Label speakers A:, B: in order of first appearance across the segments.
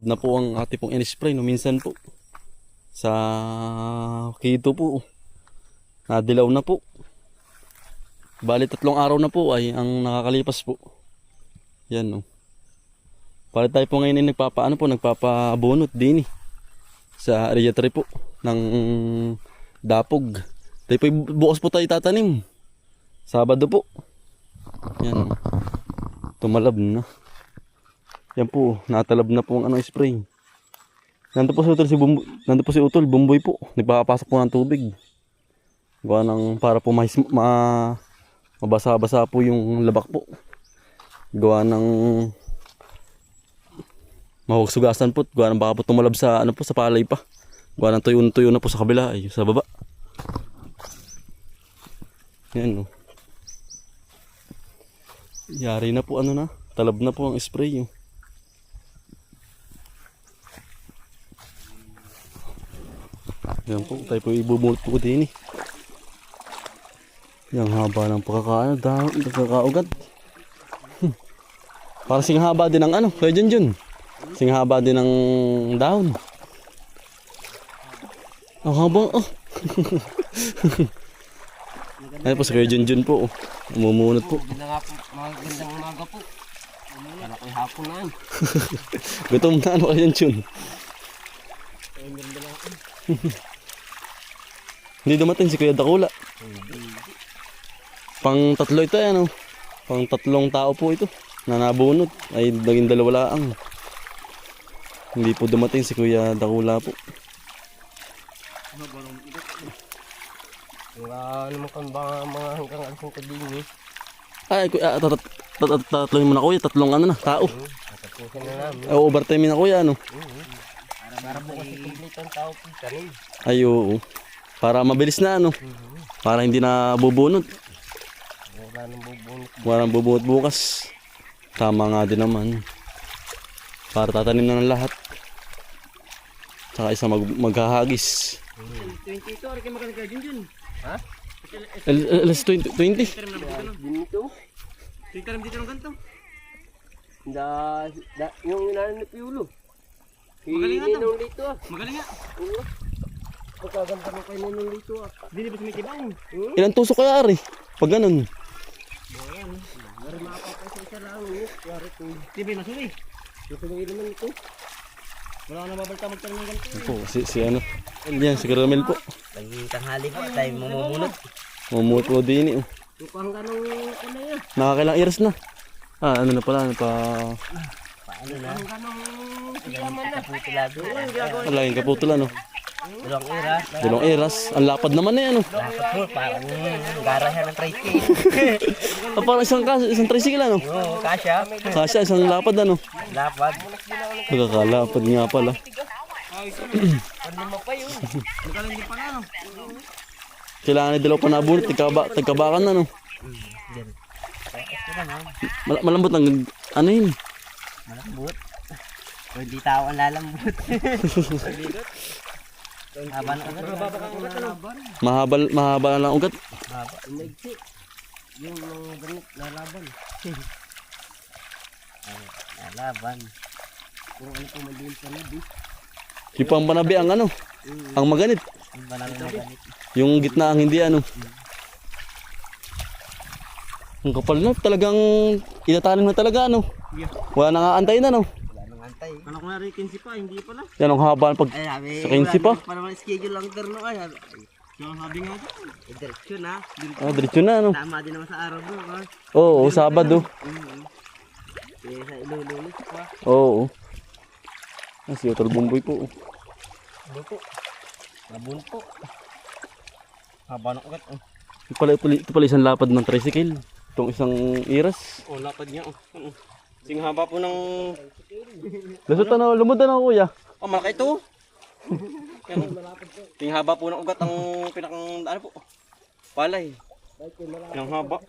A: na po ang ate pong in-spray no, minsan po sa Quito po nadilaw na po. Bali 3 araw na po ay ang nakakalipas po. Yan no. Bali tayo po ngayon ay nagpapabunot din sa area 3 po ng dapog. Tayo po bukas po tayo tatanim. Sabado po. Yan. Tumalab na. Yan po, natalab na po ang spray. Nandun po si Utol, Bumboy po. Nagpapasok po ng tubig. Gawa ng para po mabasa-basa po yung labak po. Gawa ng mahugsugasan po. Gawa ng baka po tumalab sa sa palay pa. Gawa ng tuyo na po sa kabila, ay sa baba. Yan o. Yari na po talab na po ang spray. Yan po, tayo po ibubulot po din Yang haba ng pagkakaugat. Para sing haba din ng Kuya Junjun. Sing haba din ng dahon. Ang haba Ay po si Kuya Junjun po. Umumunot po.
B: Magandang umaga po. Kala ko'y hapon na.
A: Gutom na Kuya Junjun. Hindi dumating si Kuya Dakula. Pang 3 ito Pang 3 tao po ito na nabunot. Ay naging 2 laang. Hindi po dumating si Kuya Dakula po.
B: Wala naman kang mga hanggang alasang kabing
A: Ay, tatloy mo na Kuya. 3 tao.
B: Tatapusin na namin.
A: Overtime na Kuya
B: Para po kasi complete ang tao po kanin.
A: Ay oo. Para mabilis na Para hindi na bubunot. Walang bubunot bukas. Tama nga din naman. Para tatanim na ng lahat. Tsaka isa maghahagis.
B: 22 ito, kayo magaling ka Junjun. Ha?
A: Alas 20?
B: Dito? Tingkaram dito ng ganito. Yung inanin ni Piulo. Magaling nga ito. Dito Magaling nga. Oo. Pagkaganda mo kayo ninong dito Dili ba sumitibang?
A: Ilang tusok kaya ari? Pag ganun.
B: Ayan. Mari mapapasa lang. Yari ko. Tibi na suri. Susunod naman ito. Wala na mabalta magtanong ng ganito.
A: Po, si Yan, si Caramel po.
B: Laging tanghali po tayo mamumunot.
A: Mamumunot po din
B: Tukang ganong yan.
A: Nakakailang iras na. Ano na pala,
B: Paano na? Ganong siyaman na. Kaputula.
A: Laging kaputula
B: 2 iras.
A: 2 iras. Ang lapad naman
B: Lapad po, parang garahan ng tricycle.
A: Parang isang tricycle
B: Oo, kasya.
A: Kasya, isang lapad
B: Lapad.
A: Nagkakalapad nga pala.
B: Ano mo pa yun? Magaling din pa na
A: Kailangan ni dalaw pa nabunot. Tagkabakan na Malambot lang. Ano yun?
B: Malambot. Hindi tao ang lalambot. Haba ng ugat.
A: Mahaba na lang ugat.
B: Haba. Yung mga ganit lalaban. Lalaban. Kung ano po maliin pa na di.
A: Yung pang panabi ang ang maganit.
B: Yung banang maganit.
A: Yung gitna ang hindi Ang kapal na talagang inataling na talaga Wala na nga antay na
B: Wala nang antay. Ano ko na rin 15 pa, hindi pala.
A: Yan ang haba pag sa 15 pa.
B: Para naman schedule lang terno ay. Yung sabi nga dyan. Diretso na.
A: Diretso na
B: Tama din naman sa araw mo.
A: Oo, Sabado.
B: Sa ilululis pa.
A: Oo. Si Utol Bumboy po.
B: Ano po? Nabun po. Haba ng ugat.
A: Ito pala isang lapad ng tricycle. Itong isang iras.
B: Lapad niya. Sing haba po ng...
A: Lasot lumod Kuya.
B: Malaki ito. Sing haba po ng ugat ang pinakang palay. Yung haba.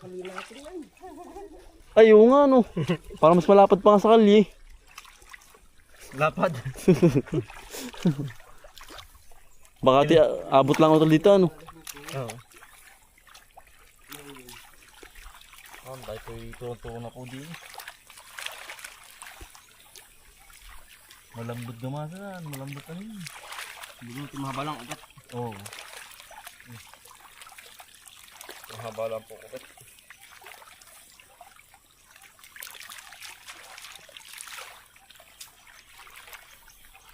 A: Ay, oo nga Para mas malapad pa nga sa kalye.
B: Lapad.
A: Baka abot lang Utol dito
B: Oo.
A: Dahil ito na po din. Malambot gamasan, malambot ano yun.
B: Bunutin mahaba lang ugat.
A: Oo.
B: Mahaba lang po ugat.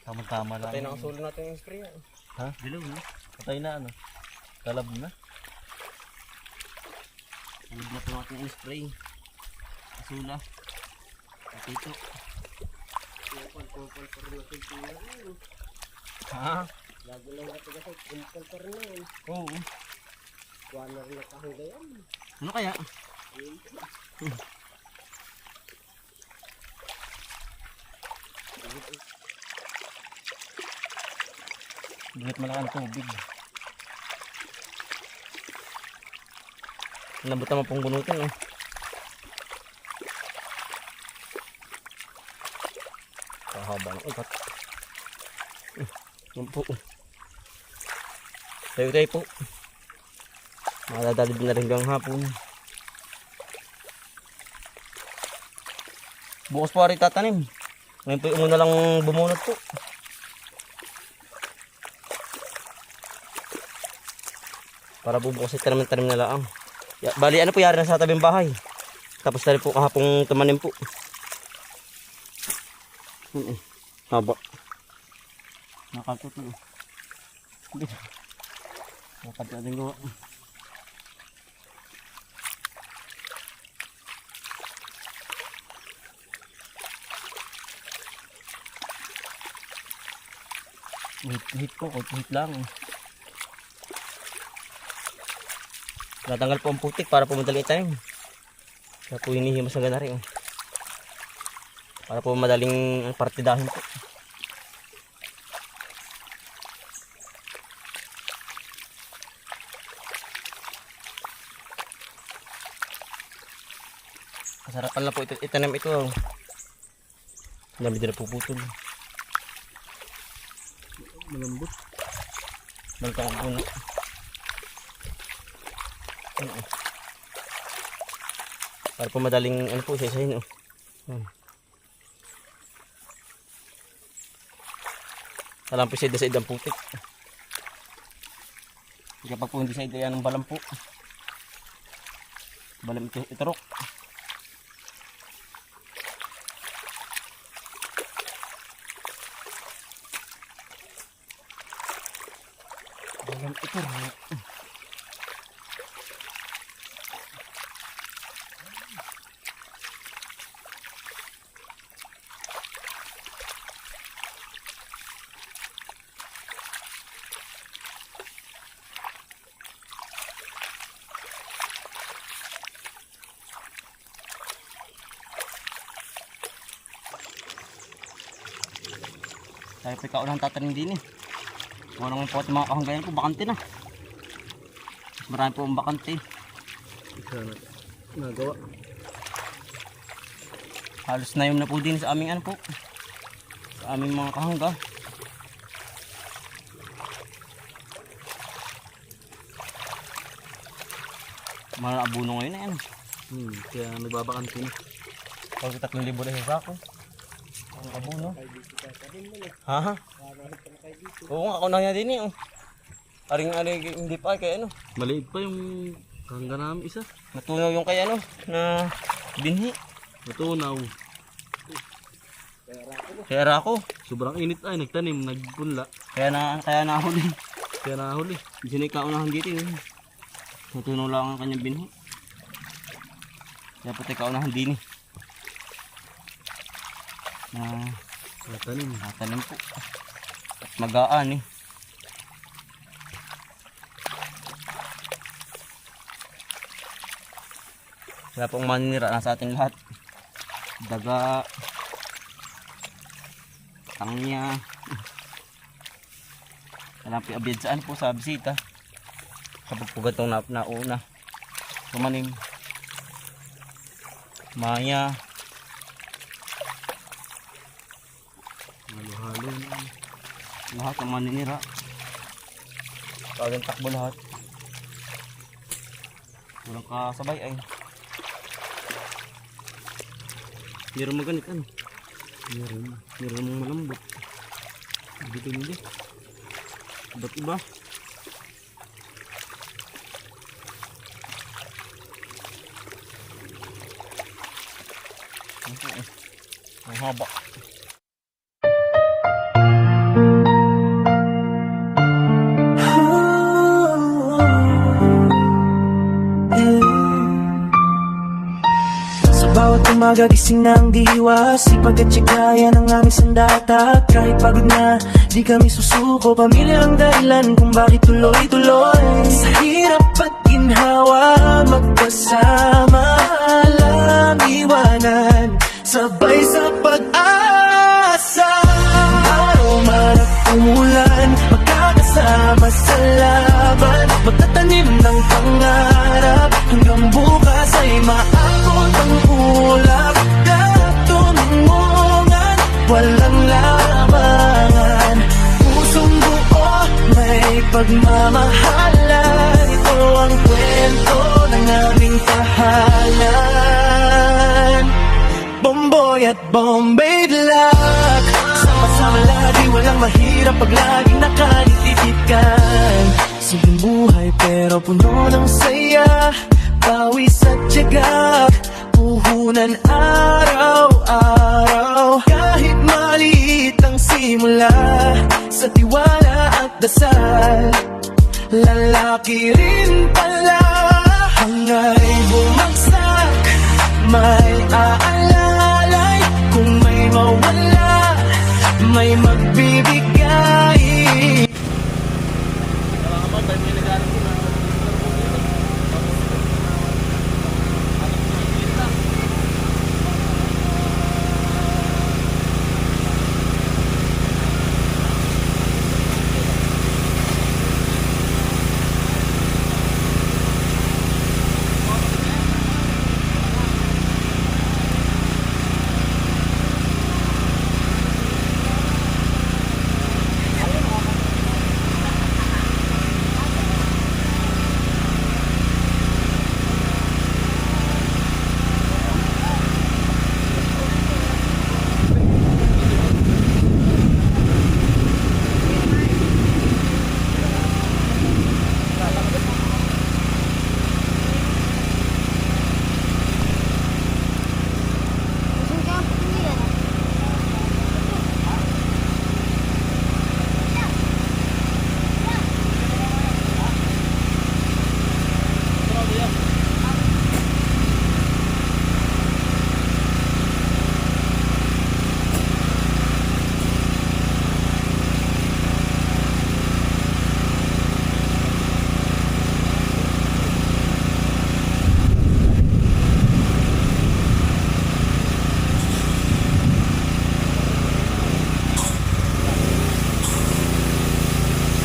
A: Tama-tama lang.
B: Patay na ang sulo natin yung spray.
A: Ha?
B: Dilaw na.
A: Patay na ano? Talab na?
B: Sulo na ito natin yung spray. Asula. Patito. Kumpal pa rin natin tingnan.
A: Ha?
B: Lago lang natin kasi kumpal pa rin na.
A: Oo.
B: Kuha na rin nakahangga yan. Ano kaya?
A: Bigat malaki ang tubig.
B: Lambot naman pong bunutin eh. Kahaba ng ugat. Yan po. Tayo po. Makadadalib na rin hanggang hapon. Bukas po rin tatanim. Ngayon po yung una lang bumunot po. Para po bukas ay tanim na lang. Bali ano po yari na sa tabing bahay. Tapos na rin po kahapong tumanim po. Haba. Nakatot na. Nakatot natin gawa. Hit po, hit lang. Natanggal po ang putik para po madaling itanim. Kaya po hinihimas na gana rin. Para po madaling partidahin po. Kasarapan na po itanim ito. Dami din na puputol.
A: Malambot.
B: Malutang ang puno. Para po madaling ano po isa-isahin oh. Alam po siya sa idang putik. Kapag po hindi sa idang ng balam po. Balam ito itarok. Balam itarok. Tayo pa ikaw lang tatanim din eh. Walang po mga kahanggayan po, bakante na. Mas marami po ang bakante.
A: Sana nagawa.
B: Halos na yun na po din sa aming ano po. Sa aming mga kahangga. Mga abuno ngayon na yan.
A: Kaya nagbabakante na.
B: Pag 3,000 na sa sako. Ang abuno. Ha? Oo nga, ako na nga din eh. Oh. Aring hindi pa kaya ano.
A: Maliit pa yung hangga namin isa.
B: Natunaw yung kay ano na binhi.
A: Natunaw.
B: Kaya rako.
A: Sobrang init ay nagtanim, nagpunla.
B: Kaya nahuli.
A: Kaya nahuli.
B: Hindi siya ikaunahan dito eh. Natunaw lang ang kanyang binhi. Kaya pati kaunahan din eh. Natanim po. At magaan eh. Kaya pong maninira nasa ating lahat. Daga, tangya. Alam po abiyad saan po sa bisita. Kapag po gatong nauna. Tumanim. Maya.
A: Halo-halo na.
B: Lahat ng maninira. Kagang takbo lahat. Walang kasabay ay. Meron maganit ano?
A: Meron.
B: Meron mong malambot. Dito. Ba't iba? Ang haba.
C: Sa bawat umaga gising ng diwa, sipag at tiyagayan ang aming sandata. Kahit pagod na, di kami susuko. Pamilya ang dahilan kung bakit tuloy-tuloy. Sa hirap at ginhawa, magkasama, alam iwanan, sabay sa pag-asa. Araw man at umulan, magkakasama sa laban, magtatanim ng pangarap, hanggang bukas ay maabot ang ulap. Lahat tumungan, walang labangan, pusong buo, may pagmamahalan. Ito ang kwento ng aming tahanan. Bomboy at Bombay Black, sama-sama lagi, walang mahirap pag laging nakalitipikan. Simpleng buhay pero puno ng saya, pawis at tiyaga, puhunan araw-araw. Kahit maliit ang simula, sa tiwala at dasal, lalaki rin pala. Hanggang bumagsak, may aalalay, kung may mawala, may magbibigay.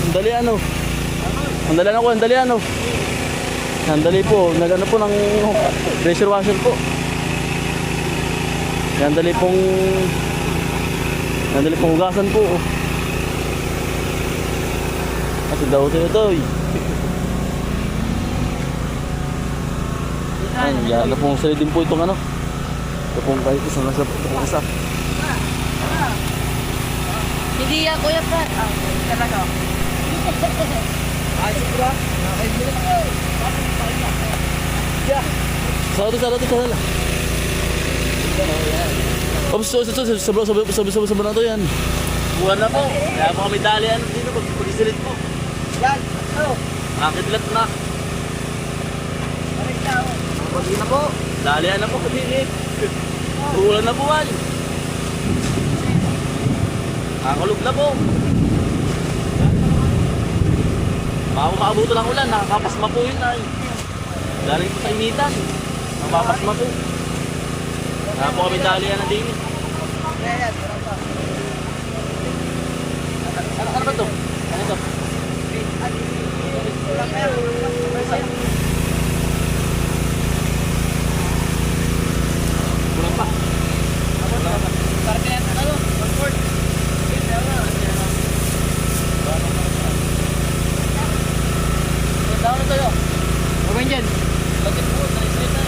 A: Andaliano. Andaliano. Andali po, nagano po ng pressure washer po. Andali pong hugasan po. Kasi daw ito eh. Yan na pong salidin po itong ano. Ito pong kahit isang nasa itong isa.
D: Hindi yan, Kuya Fran. Talaga.
B: Ay, sigura.
A: Sa lang. Sobrang na to yan.
B: Buwan na po. Kaya po kami dalian dito. Pag-isilit po. Yan. Nakakitlat na. Pag-i na po. Dalian na po. Pag-ilit. Ulan na buwan. Nakakulog na po. Baka makaabuto ng ulan, nakakapasma po yun ay. Galing po sa initan. Nakapasma po. Kaya po kami dalian na din. Ano ba ito? Ano ito? Kulang pa. Ano tayo? Gawin dyan. Lagyan po, naislit na.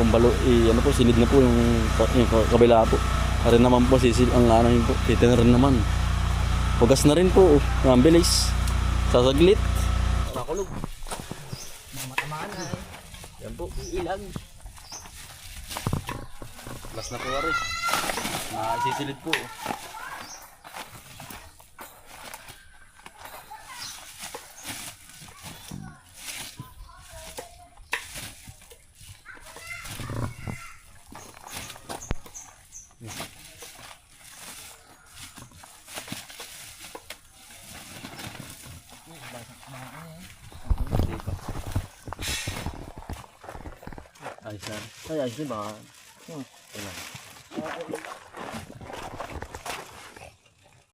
A: balo, ano po, sinid na po yung kabila po. Arin naman po, sisil, ang ano yun po, titin rin naman. Hugas na rin po, ang bilis. Sasaglit.
B: Makulog. Matamaan na eh.
A: Yan po.
B: Ilag.
A: Last na po rin. Sisilid po. Ayos na.
B: Ay, ayos din ba?
A: Kailan?